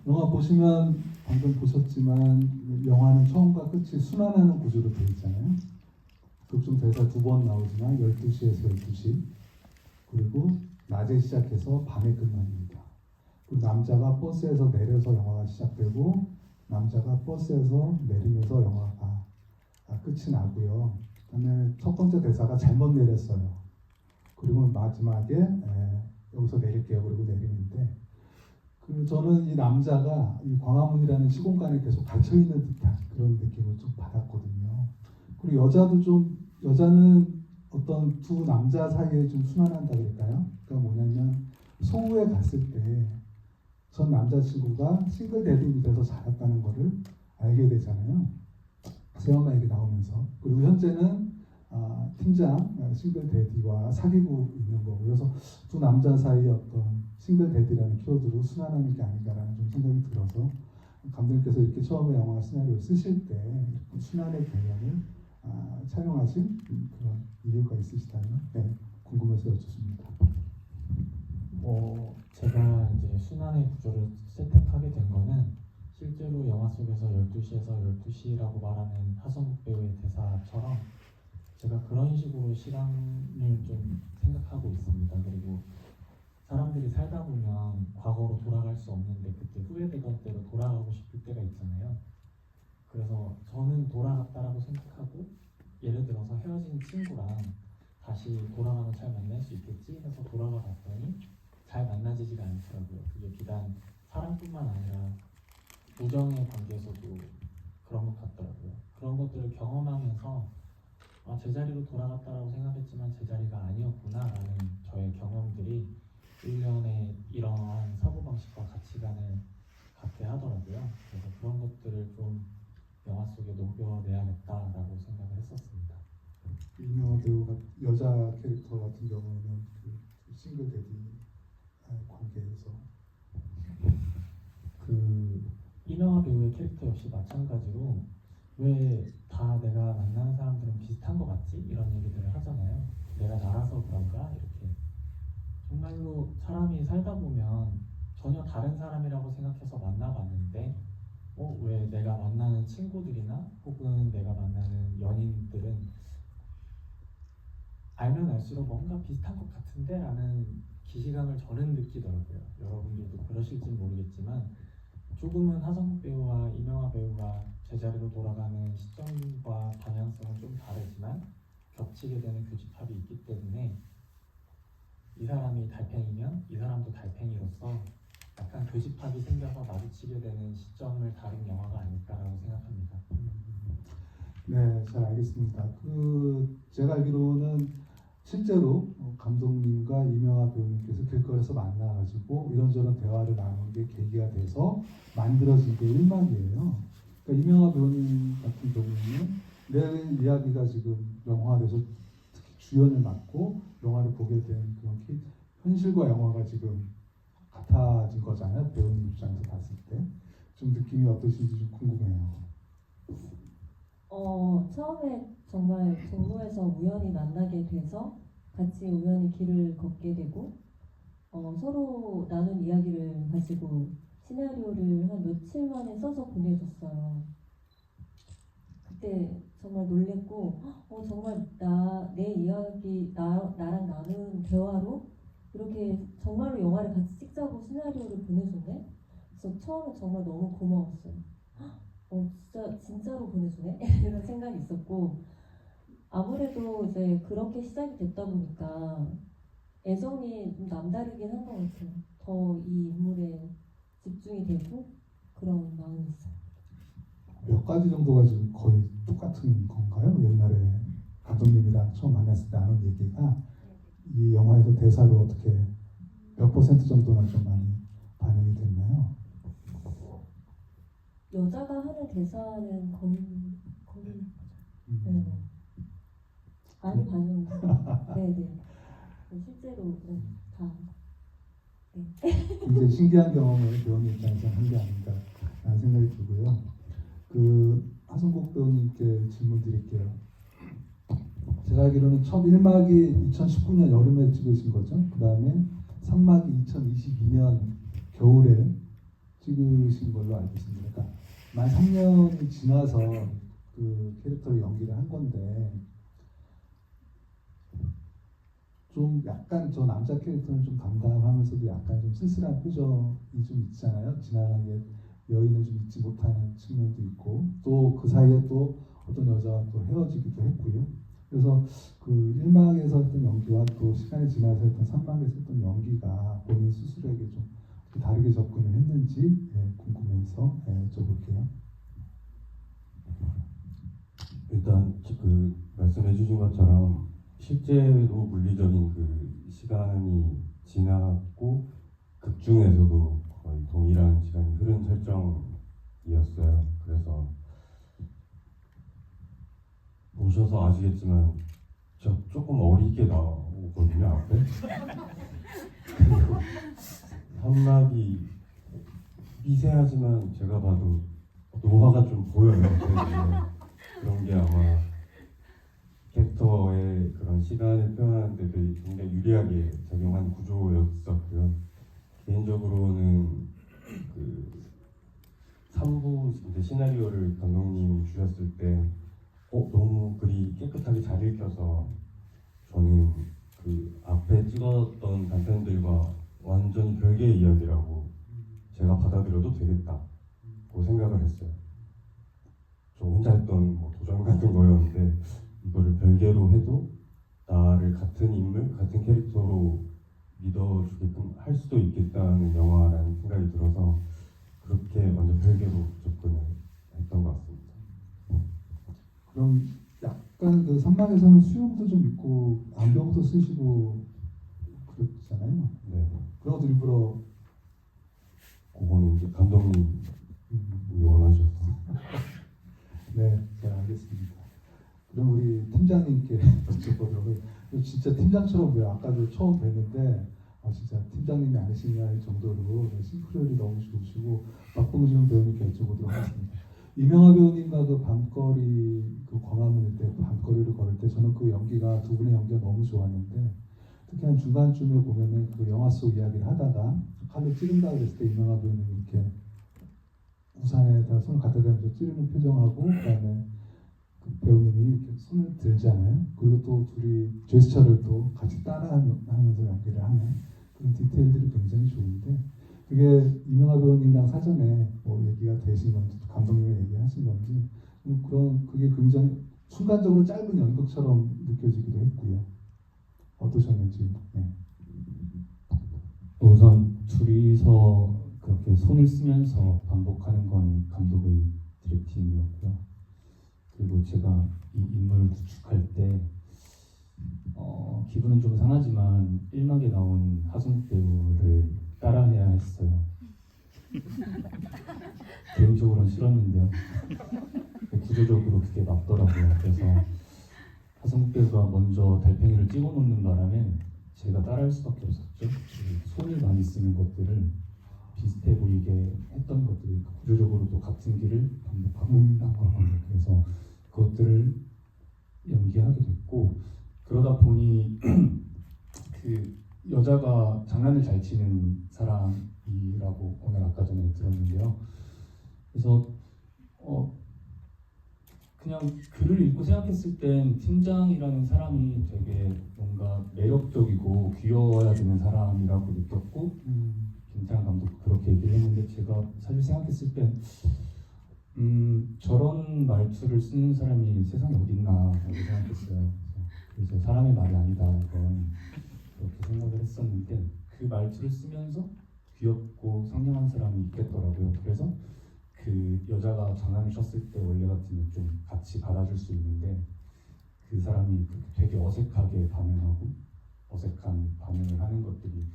영화 보시면 방금 보셨지만 영화는 처음과 끝이 순환하는 구조로 되어 있잖아요. 극중 대사 2번 나오지만 12시에서 12시 그리고 낮에 시작해서 밤에 끝납니다. 그리고 남자가 버스에서 내려서 영화가 시작되고 남자가 버스에서 내리면서 영화가 끝이 나고요. 그다음에 첫 번째 대사가 잘못 내렸어요. 그리고 마지막에 여기서 내릴게요. 그리고 내리는데 저는 이 남자가 이 광화문이라는 시공간에 계속 갇혀 있는 듯한 그런 느낌을 좀 받았거든요. 그리고 여자는 어떤 두 남자 사이에 좀 순환한다 그럴까요? 그러니까 뭐냐면 소우에 갔을 때 전 남자친구가 싱글 데딩이 돼서 자랐다는 거를 알게 되잖아요. 새엄마 얘기 나오면서. 그리고 현재는 팀장 싱글 데디와 사귀고 있는 거고 그래서 두 남자 사이의 어떤 싱글 데디라는 키워드로 순환하는 게 아닌가라는 좀 생각이 들어서 감독님께서 이렇게 처음에 영화 시나리오를 쓰실 때 이렇게 순환의 개념을 차용하신 그런 이유가 있으시다면 궁금해서 여쭙습니다. 제가 이제 순환의 구조를 채택하게 된 거는 실제로 영화 속에서 12시에서 12시라고 말하는 하성욱 배우의 대사처럼 제가 그런 식으로 시간을 좀 생각하고 있습니다. 그리고 사람들이 살다 보면 과거로 돌아갈 수 없는데 그때 후회되던 때로 돌아가고 싶을 때가 있잖아요. 그래서 저는 돌아갔다라고 생각하고 예를 들어서 헤어진 친구랑 다시 돌아가면 잘 만날 수 있겠지 해서 돌아가 봤더니 잘 만나지지가 않더라고요. 그게 비단 사랑뿐만 아니라 우정의 관계에서도 그런 것 같더라고요. 그런 것들을 경험하면서 제자리로 돌아갔다라고 생각했지만 제자리가 아니었구나라는 저의 경험들이 일련의 이러한 사고방식과 가치관을 갖게 하더라고요. 그래서 그런 것들을 좀 영화 속에 녹여내야겠다라고 생각을 했었습니다. 유명한 배우가 여자 캐릭터 같은 경우에는 그 싱글 데디 관계에서 이명화 배우의 캐릭터 역시 마찬가지로 왜 다 내가 만나는 사람들은 비슷한 것 같지? 이런 얘기들을 하잖아요. 내가 나라서 그런가? 이렇게 정말로 사람이 살다 보면 전혀 다른 사람이라고 생각해서 만나봤는데 왜 내가 만나는 친구들이나 혹은 내가 만나는 연인들은 알면 알수록 뭔가 비슷한 것 같은데 라는 기시감을 저는 느끼더라고요. 여러분들도 그러실진 모르겠지만 조금은 하성욱 배우와 이명화 배우가 제자리로 돌아가는 시점과 방향성은 좀 다르지만 겹치게 되는 교집합이 있기 때문에 이 사람이 달팽이면 이 사람도 달팽이로서 약간 교집합이 생겨서 마주치게 되는 시점을 다룬 영화가 아닐까라고 생각합니다. 네, 잘 알겠습니다. 제가 알기로는 실제로 감독님과 이명화 배우님께서 길거리에서 만나가지고 이런저런 대화를 나누는 게 계기가 돼서 만들어진 게 1막이에요. 그러니까 이명화 배우님 같은 경우는 내 이야기가 지금 영화돼서 특히 주연을 맡고 영화를 보게 된 그런 현실과 영화가 지금 같아진 거잖아요. 배우님 입장에서 봤을 때. 좀 느낌이 어떠신지 좀 궁금해요. 처음에 정말 종로에서 우연히 만나게 돼서 같이 우연히 길을 걷게 되고 서로 나눈 이야기를 가지고 시나리오를 한 며칠 만에 써서 보내줬어요. 그때 정말 놀랬고 정말 내 이야기 나랑 나눈 대화로 이렇게 정말로 영화를 같이 찍자고 시나리오를 보내줬네. 그래서 처음에 정말 너무 고마웠어요. 진짜로 보내주네? 이런 생각이 있었고 아무래도 이제 그렇게 시작이 됐다 보니까 애정이 좀 남다르긴 한 것 같아요. 더 이 인물에 집중이 되고 그런 마음이 있어요. 몇 가지 정도가 지금 거의 똑같은 건가요? 옛날에 감독님이랑 처음 만났을 때 나눈 얘기가 이 영화에서 대사로 어떻게 몇 % 정도나 좀 많이 반영이 됐나요? 여자가 하는 대사는 거의 네. 많이 반영돼요. 네네. 실제로 다. 네. 굉장히 신기한 경험을 배우님 입장에서 한 게 아닌가라는 생각이 들고요. 하성국 배우님께 질문 드릴게요. 제가 알기로는 첫 1막이 2019년 여름에 찍으신 거죠. 그 다음에 3막이 2022년 겨울에 찍으신 걸로 알고 있습니다. 그러니까 만 3년이 지나서 그 캐릭터를 연기를 한 건데 좀 약간 저 남자 캐릭터는 좀 담담하면서도 약간 좀 쓸쓸한 표정이 좀 있잖아요. 지나가게 여인을 좀 잊지 못하는 측면도 있고 또 그 사이에 또 어떤 여자와 또 헤어지기도 했고요. 그래서 그 1막에서 했던 연기와 또 시간이 지나서 했던 3막에서 했던 연기가 본인 스스로에게 좀 어떻게 다르게 접근을 했는지 궁금해서 여쭤볼게요. 일단 그 말씀해주신 것처럼 실제로 물리적인 그 시간이 지났고 극 중에서도 거의 동일한 시간이 흐른 설정이었어요. 그래서 보셔서 아시겠지만 저 조금 어리게 나오거든요 앞에. 그리고 한막이 미세하지만 제가 봐도 노화가 좀 보여요. 제 눈에. 그런 게 아마 캐릭터의 그런 시간을 표현하는 데 굉장히 유리하게 작용한 구조였었고요. 개인적으로는 그 3부 이제 시나리오를 감독님이 주셨을 때 너무 글이 깨끗하게 잘 읽혀서 저는 그 앞에 찍었던 단편들과 완전히 별개의 이야기라고 제가 받아들여도 되겠다고 생각을 했어요. 저 혼자 했던 뭐 도전 같은 거였는데 이거를 별개로 해도 나를 같은 인물, 같은 캐릭터로 믿어주게끔 할 수도 있겠다는 영화라는 생각이 들어서 그렇게 완전 별개로 접근을 했던 것 같습니다. 그럼 약간 그 3막에서는 수염도 좀 있고 안경도 쓰시고 그렇잖아요. 네, 그런 것도 일부러 그거는 이제 감독님이 원하셔서. 네, 잘 알겠습니다. 그럼 우리 팀장님께 여쭤보도록 해요. 진짜 팀장처럼 보여. 아까도 처음 뵀는데 진짜 팀장님이 아니시냐 할 정도로 싱크로율이 너무 좋으시고 박봉준 배우님께 여쭤보도록 하겠습니다. 이명하 배우님과 그 밤거리 그 광화문일 때 밤거리를 걸을 때 저는 그 연기가 두 분의 연기가 너무 좋았는데 특히 한 중간쯤에 보면은 그 영화 속 이야기를 하다가 칼로 찌른다 그랬을 때 이명하 배우님이 이렇게 우산에다 손을 갖다 대면서 찌르는 표정하고 그다음에 그 배우님이 이렇게 손을 들잖아요. 그리고 또 둘이 제스처를 또 같이 따라하면서 연기를 하는 그런 디테일들이 굉장히 좋은데 그게 이명하 배우님이랑 사전에 뭐 얘기가 되신 건지 감독님이 얘기하신 건지 그런 그게 굉장히 순간적으로 짧은 연극처럼 느껴지기도 했고요. 어떠셨는지. 네. 우선 둘이서 그렇게 손을 쓰면서 반복하는 건 감독의 디렉팅이었고요. 그리고 제가 이 인물을 구축할 때 기분은 좀 상하지만 1막에 나온 하승욱 배우를 따라해야 했어요. 개인적으로는 싫었는데요. 구조적으로 그게 맞더라고요. 그래서 하승욱 배우가 먼저 달팽이를 찍어놓는 바람에 제가 따라할 수밖에 없었죠. 그 손을 많이 쓰는 것들을 비슷해 보이게 했던 것들이 구조적으로도 같은 길을 반복하고 나가고 그래서 그것들을 연기하게 됐고 그러다 보니 그 여자가 장난을 잘 치는 사람이라고 오늘 아까 전에 들었는데요. 그래서 그냥 글을 읽고 생각했을 땐 팀장이라는 사람이 되게 뭔가 매력적이고 귀여워야 되는 사람이라고 느꼈고 김태환 감독도 그렇게 얘기를 했는데 제가 사실 생각했을 땐 저런 말투를 쓰는 사람이 세상에 어딨나 라고 생각했어요. 그래서 사람의 말이 아니다 이건 그렇게 생각을 했었는데 그 말투를 쓰면서 귀엽고 상냥한 사람이 있겠더라고요. 그래서 그 여자가 장난을 쳤을 때 원래 같으면 좀 같이 받아줄 수 있는데 그 사람이 되게 어색하게 반응하고 어색한 반응을 하는 것들이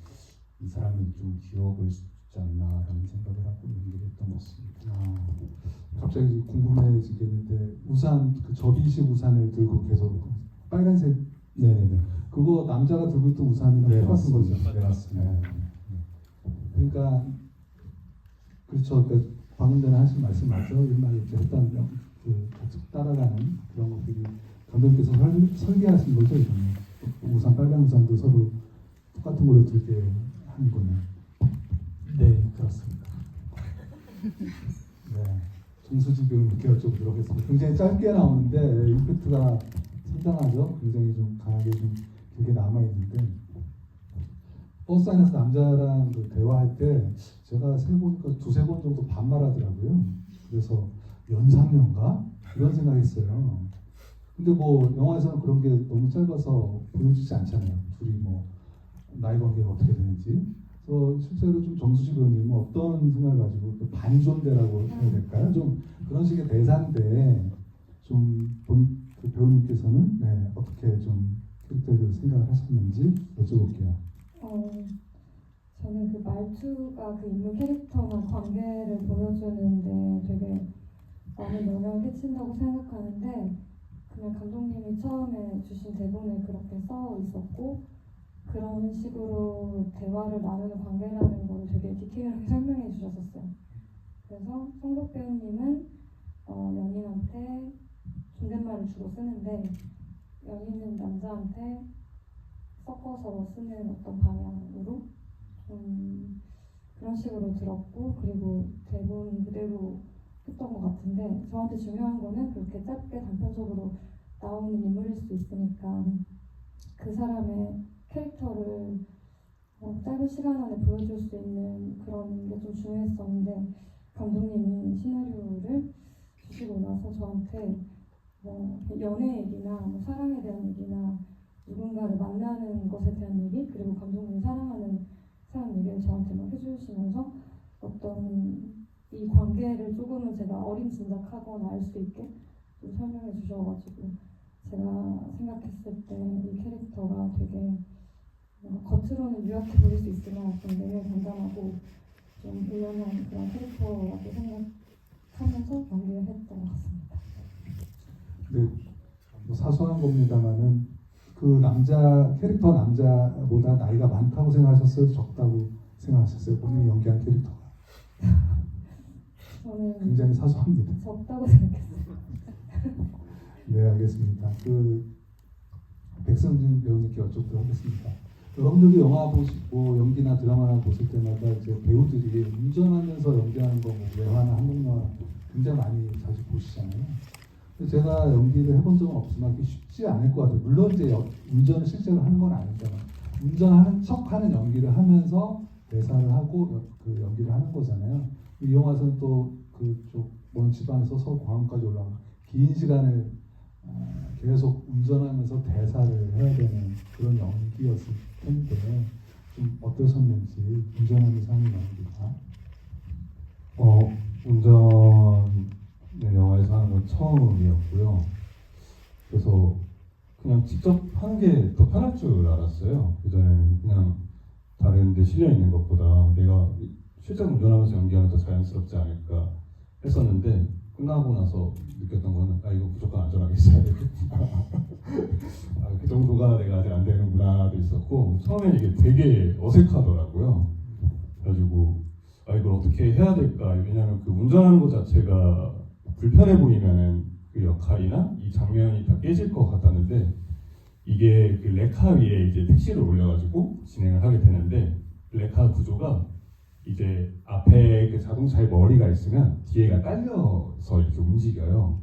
이 사람이 좀 귀여워 보일 수 있지 않나라는 생각을 하고 연기를 했던 것 같습니다. 갑자기 궁금해지겠는데 우산 그 접이식 우산을 들고 계속 빨간색 네네네. 그거 남자가 들고 있던 우산이랑 네, 똑같은 거죠. 맞습니다. 네, 맞습니다. 그러니까 그렇죠. 그러니까 방금 전에 하신 말씀 맞죠? 일말 이제 했던 그 같이 따라가는 그런 것들이 감독님께서 설계하신 거죠, 이거는. 우산 빨간 우산도 서로 똑같은 걸로 들게 하는 거는. 네, 그렇습니다. 네, 정수지 배우님께 여쭤보도록 하겠습니다. 굉장히 짧게 나오는데 임팩트가 상당하죠. 굉장히 좀 강하게 좀 길게 남아 있는데 버스 안에서 남자랑 그 대화할 때 제가 두세 번 정도 반말하더라고요. 그래서 연상녀인가 이런 생각했어요. 근데 뭐 영화에서는 그런 게 너무 짧아서 보여주지 않잖아요. 둘이 뭐 나이 관계가 어떻게 되는지. 그래서 실제로 좀 정수지 배우님은 어떤 생각을 가지고 그 반존대라고 해야 될까요? 좀 그런 식의 대사인데 그 배우님께서는 네, 어떻게 좀 캐릭터에 대해서 생각을 하셨는지 여쭤볼게요. 저는 그 말투가 그 인물 캐릭터나 관계를 보여주는데 되게 많은 영향을 끼친다고 생각하는데 그냥 감독님이 처음에 주신 대본에 그렇게 써 있었고 그런 식으로 대화를 나누는 관계라는 걸 되게 디테일하게 설명해 주셨었어요. 그래서 성국 배우님은 연인한테 존댓말을 주로 쓰는데 연인은 남자한테 섞어서 쓰는 어떤 방향으로 좀 그런 식으로 들었고 그리고 대본 그대로 했던 것 같은데 저한테 중요한 거는 그렇게 짧게 단편적으로 나오는 인물일 수 있으니까 그 사람의 캐릭터를 짧은 시간 안에 보여줄 수 있는 그런 게 좀 중요했었는데 감독님이 시나리오를 주시고 나서 저한테 연애 얘기나 사랑에 대한 얘기나 누군가를 만나는 것에 대한 얘기 그리고 감독님이 사랑하는 사람 얘기를 저한테 막 해주시면서 어떤 이 관계를 조금은 제가 어림짐작하거나 알 수 있게 좀 설명해 주셔가지고 제가 생각했을 때 이 캐릭터가 되게 겉으로는 유약해 보일 수 있으나 어떤 내면 단단하고 좀 의연한 그런 캐릭터라고 생각하면서 연기를 했던 것 같습니다. 네, 뭐 사소한 겁니다만은 그 캐릭터 남자보다 나이가 많다고 생각하셨어요? 적다고 생각하셨어요? 본인이 연기한 캐릭터가 저는 굉장히 사소합니다. 적다고 생각했어요. 네, 알겠습니다. 백성진 배우님께 여쭙도록 하겠습니다. 여러분들도 영화 보시고 연기나 드라마 보실 때마다 이제 배우들이 운전하면서 연기하는 거, 뭐 외화나 한국 영화 굉장히 많이 자주 보시잖아요. 근데 제가 연기를 해본 적은 없지만 그게 쉽지 않을 것 같아요. 물론 이제 운전을 실제로 하는 건 아니잖아요. 운전하는 척하는 연기를 하면서 대사를 하고 그 연기를 하는 거잖아요. 이 영화에서는 또 그쪽 먼 지방에서 서울 공항까지 올라가 긴 시간을 계속 운전하면서 대사를 해야 되는 그런 연기였을 텐데 좀 어떠셨는지 운전하면서 하는 연기가 운전을 영화에서 하는 건 처음이었고요. 그래서 그냥 직접 하는 게 더 편할 줄 알았어요. 그전에는 그냥 다른 데 실려 있는 것보다 내가 실제로 운전하면서 연기하면 더 자연스럽지 않을까 했었는데 끝나고 나서 느꼈던 거는 이거 무조건 안전하게 써야 되겠구나. 그 정도가 내가 아직 안 되는구나도 있었고 처음엔 이게 되게 어색하더라고요. 그래가지고 이걸 어떻게 해야 될까? 왜냐하면 그 운전하는 것 자체가 불편해 보이면은 그 역할이나 이 장면이 다 깨질 것 같았는데 이게 그 레카 위에 이제 택시를 올려가지고 진행을 하게 되는데 레카 구조가 이제 앞에 그 자동차의 머리가 있으면 뒤에가 딸려서 이렇게 움직여요.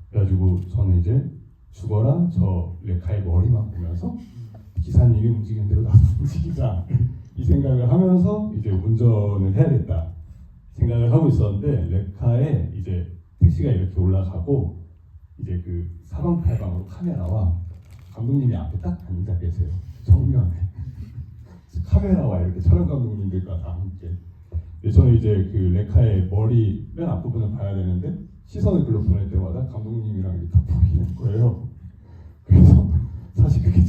그래가지고 저는 이제 죽어라 저 레카의 머리만 보면서 기사님이 움직이는 대로 나도 움직이자 이 생각을 하면서 이제 운전을 해야겠다 생각을 하고 있었는데 레카에 이제 택시가 이렇게 올라가고 이제 그 사방팔방으로 카메라와 감독님이 앞에 딱 앉아 계세요. 정면에 카메라와 이렇게 촬영 감독님들과 다 함께. 저는 이제 그 레카의 머리 맨 앞부분을 봐야 되는데 시선을 글로 보낼 때마다 감독님이랑 이렇게 다 보이는 거예요. 그래서 사실 그게